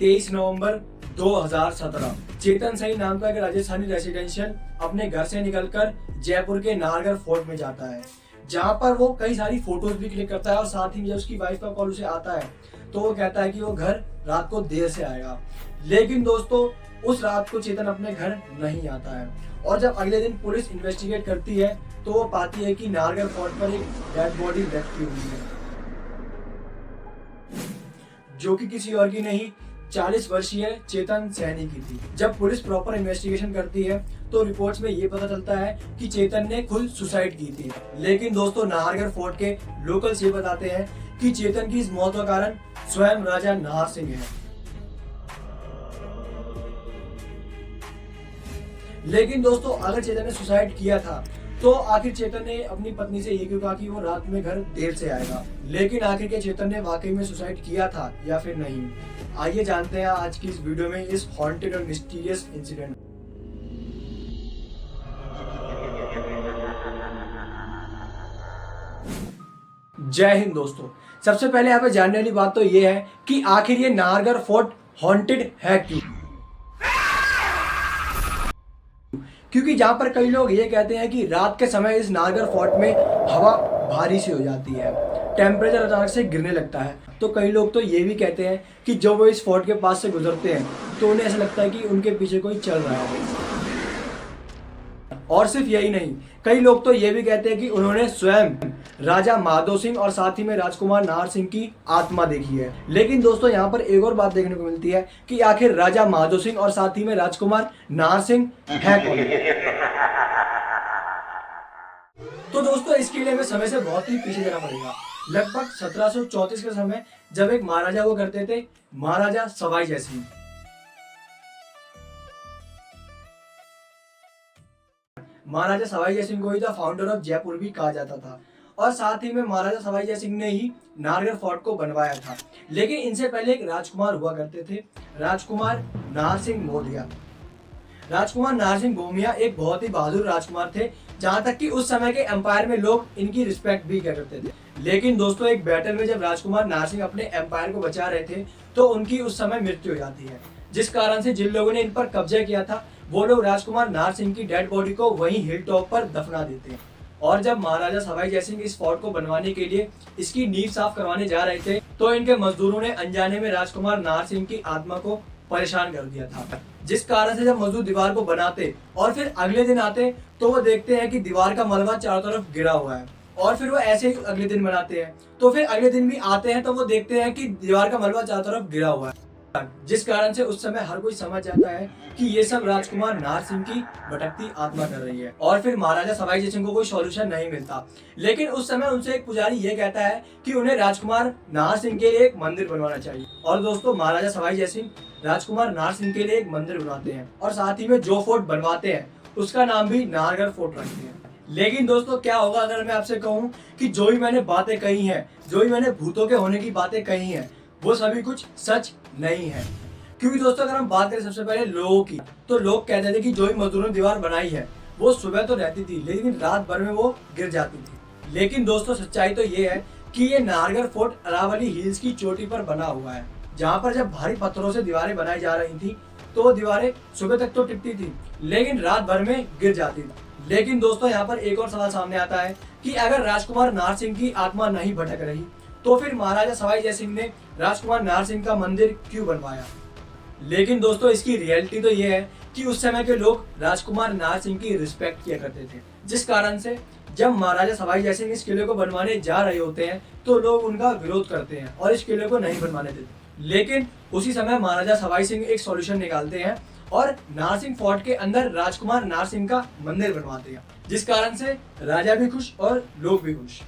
23 नवंबर 2017 चेतन सही नाम का एक राजस्थानी रेसिडेंशियल अपने घर से निकलकर जयपुर के नाहरगढ़ फोर्ट में जाता है, जहां पर वो कई सारी फोटोज भी क्लिक करता है। और साथ ही जब उसकी वाइफ का कॉल उसे आता है तो वो कहता है कि वो घर रात को देर से आएगा। लेकिन दोस्तों उस रात को चेतन अपने घर नहीं आता है और जब अगले दिन पुलिस इन्वेस्टिगेट करती है तो वो पाती है कि नाहरगढ़ फोर्ट पर एक डेड बॉडी रखी हुई है, जो कि किसी और की नहीं 40 वर्षीय चेतन सैनी की थी। जब पुलिस प्रॉपर इन्वेस्टिगेशन करती है तो रिपोर्ट्स में ये पता चलता है कि चेतन ने खुद सुसाइड की थी। लेकिन दोस्तों नाहरगढ़ फोर्ट के लोकल्स ये बताते हैं कि चेतन की इस मौत का कारण स्वयं राजा नाहर सिंह है। लेकिन दोस्तों अगर चेतन ने सुसाइड किया था तो आखिर चेतन ने अपनी पत्नी से ये क्यों कहा कि वो रात में घर देर से आएगा। लेकिन आखिर क्या चेतन ने वाकई में सुसाइड किया था या फिर नहीं, आइए जानते हैं आज की इस वीडियो में इस हॉन्टेड और मिस्टीरियस इंसिडेंट। जय हिंद दोस्तों, सबसे पहले यहाँ पे जानने वाली बात तो ये है कि आखिर ये नाहरगढ़ फोर्ट हॉन्टेड है क्यों। क्योंकि जहाँ पर कई लोग ये कहते हैं कि रात के समय इस नाहरगढ़ फोर्ट में हवा भारी सी हो जाती है, टेम्परेचर अचानक से गिरने लगता है। तो कई लोग तो ये भी कहते हैं कि जब वो इस फोर्ट के पास से गुजरते हैं तो उन्हें ऐसा लगता है कि उनके पीछे कोई चल रहा है। और सिर्फ यही नहीं, कई लोग तो ये भी कहते हैं कि उन्होंने स्वयं राजा माधो सिंह और साथ ही में राजकुमार नाहर सिंह की आत्मा देखी है। लेकिन दोस्तों यहाँ पर एक और बात देखने को मिलती है कि आखिर राजा माधो सिंह और साथ ही में राजकुमार नाहर सिंह है कौन। तो दोस्तों इसके लिए हमें समय से बहुत ही पीछे जाना पड़ेगा। लगभग 1734 के समय जब एक महाराजा हुआ करते थे, महाराजा सवाई जयसिंह। महाराजा सवाई जयसिंह को ही द फाउंडर ऑफ जयपुर भी कहा जाता था और साथ ही में महाराजा सवाई जयसिंह ने ही नाहरगढ़ फोर्ट को बनवाया था। लेकिन इनसे पहले एक राजकुमार हुआ करते थे, राजकुमार नाहर सिंह मोदिया। राजकुमार नाहर सिंह गोमिया एक बहुत ही बहादुर राजकुमार थे, जहां तक कि उस समय के एम्पायर में लोग इनकी रिस्पेक्ट भी करते थे। लेकिन दोस्तों एक बैटल में जब राजकुमार नाहर सिंह अपने एम्पायर को बचा रहे थे तो उनकी उस समय मृत्यु हो जाती है, जिस कारण से जिन लोगों ने इन पर कब्जा किया था वो लोग राजकुमार नाहर सिंह की डेड बॉडी को वहीं हिल टॉप पर दफना देते हैं। और जब महाराजा सवाई जयसिंह इस फोर्ट को बनवाने के लिए इसकी नींव साफ करवाने जा रहे थे तो इनके मजदूरों ने अनजाने में राजकुमार नाहर सिंह की आत्मा को परेशान कर दिया था, जिस कारण से जब मजदूर दीवार को बनाते और फिर अगले दिन आते तो वो देखते हैं कि दीवार का मलबा चारों तरफ गिरा हुआ है। और फिर वो ऐसे ही अगले दिन बनाते हैं तो फिर अगले दिन भी आते हैं तो वो देखते हैं कि दीवार का मलबा चारों तरफ गिरा हुआ है, जिस कारण से उस समय हर कोई समझ जाता है कि ये सब राजकुमार नाहर सिंह की भटकती आत्मा कर रही है। और फिर महाराजा सवाई जयसिंह को कोई सॉल्यूशन नहीं मिलता। लेकिन उस समय उनसे एक पुजारी ये कहता है कि उन्हें राजकुमार नाहर सिंह के लिए एक मंदिर बनवाना चाहिए। और दोस्तों महाराजा सवाई जयसिंह राजकुमार नाहर सिंह के लिए एक मंदिर बनाते हैं और साथ ही में जो फोर्ट बनवाते हैं उसका नाम भी नाहरगढ़ फोर्ट रखते हैं। लेकिन दोस्तों क्या होगा अगर मैं आपसे कहूँ कि जो भी मैंने बातें कही हैं, जो भी मैंने भूतों के होने की बातें कही हैं, वो सभी कुछ सच नहीं है। क्योंकि दोस्तों अगर हम बात करें सबसे पहले लोगों की, तो लोग कहते थे कि जो भी मजदूरों ने दीवार बनाई है वो सुबह तो रहती थी लेकिन रात भर में वो गिर जाती थी। लेकिन दोस्तों सच्चाई तो ये है कि ये नाहरगढ़ फोर्ट अरावली हिल्स की चोटी पर बना हुआ है, जहाँ पर जब भारी पत्थरों से दीवारें बनाई जा रही थी तो वो दीवारें सुबह तक तो टिकती थी लेकिन रात भर में गिर जाती थी। लेकिन दोस्तों यहाँ पर एक और सवाल सामने आता है कि अगर राजकुमार नाहर सिंह की आत्मा नहीं भटक रही तो फिर महाराजा सवाई जयसिंह ने राजकुमार नाहर सिंह का मंदिर क्यों बनवाया। लेकिन दोस्तों इसकी रियलिटी तो ये है कि उस समय के लोग राजकुमार नाहर सिंह की रिस्पेक्ट किया करते थे, जिस कारण से जब महाराजा सवाई जयसिंह इस किले को बनवाने जा रहे होते हैं तो लोग उनका विरोध करते हैं और इस किले को नहीं बनवाने देते। लेकिन उसी समय महाराजा सवाई सिंह एक सॉल्यूशन निकालते हैं और नाहर सिंह फोर्ट के अंदर राजकुमार नाहर सिंह का मंदिर बनवाते हैं, जिस कारण से राजा भी खुश और लोग भी खुश।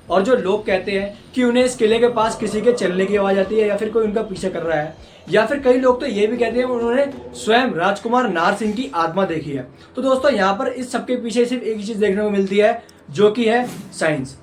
और जो लोग कहते हैं कि उन्हें इस किले के पास किसी के चलने की आवाज आती है या फिर कोई उनका पीछे कर रहा है, या फिर कई लोग तो ये भी कहते हैं उन्होंने स्वयं राजकुमार नाहर सिंह की आत्मा देखी है। तो दोस्तों यहाँ पर इस सबके पीछे सिर्फ एक ही चीज देखने को मिलती है, जो कि है साइंस।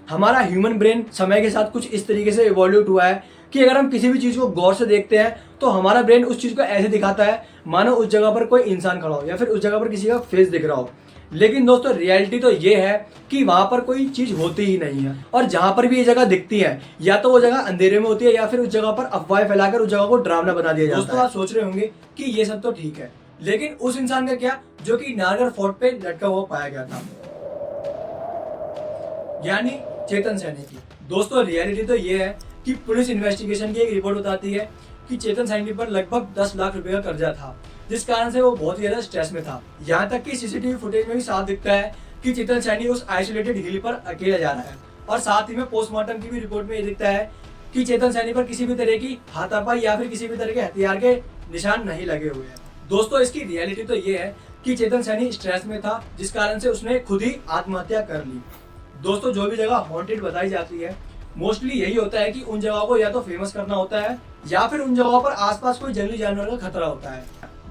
हमारा ह्यूमन ब्रेन समय के साथ कुछ इस तरीके से इवॉल्व हुआ है कि अगर हम किसी भी चीज़ को गौर से देखते हैं तो हमारा ब्रेन उस चीज़ को ऐसे दिखाता है मानो उस जगह पर कोई इंसान खड़ा हो या फिर उस जगह पर किसी का फेस दिख रहा हो। लेकिन दोस्तों रियलिटी तो ये है कि वहां पर कोई चीज होती ही नहीं है, और जहां पर भी ये जगह दिखती है या तो वो जगह अंधेरे में होती है या फिर उस जगह पर अफवाहें फैलाकर उस जगह को डरावना बना दिया जाता है। दोस्तों आप सोच रहे होंगे कि ये सब तो ठीक है, लेकिन उस इंसान का क्या जो कि नारगढ़ फोर्ट पे लटका हुआ पाया गया था, यानी चेतन सैनी की। दोस्तों रियलिटी तो ये है कि पुलिस इन्वेस्टिगेशन की एक रिपोर्ट बताती है कि चेतन सैनी पर लगभग 10 लाख रुपए का कर्जा था, जिस कारण से वो बहुत ही ज्यादा स्ट्रेस में था। यहाँ तक कि सीसीटीवी फुटेज में भी साफ दिखता है कि चेतन सैनी उस आइसोलेटेड हिल पर अकेला जा रहा है, और साथ ही में पोस्टमार्टम की भी रिपोर्ट में ये दिखता है कि चेतन सैनी पर किसी भी तरह की हाथापाई या फिर किसी भी तरह के हथियार के निशान नहीं लगे हुए हैं। दोस्तों इसकी रियलिटी तो ये है कि चेतन सैनी स्ट्रेस में था, जिस कारण से उसने खुद ही आत्महत्या कर ली। दोस्तों जो भी जगह हॉन्टेड बताई जाती है मोस्टली यही होता है कि उन जगहों को या तो फेमस करना होता है या फिर उन जगहों पर आसपास कोई जंगली जानवर का खतरा होता है।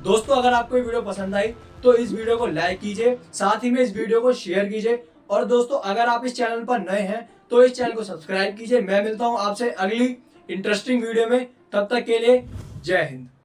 दोस्तों अगर आपको ये वीडियो पसंद आई तो इस वीडियो को लाइक कीजिए, साथ ही में इस वीडियो को शेयर कीजिए, और दोस्तों अगर आप इस चैनल पर नए हैं तो इस चैनल को सब्सक्राइब कीजिए। मैं मिलता हूँ आपसे अगली इंटरेस्टिंग वीडियो में, तब तक के लिए जय हिंद।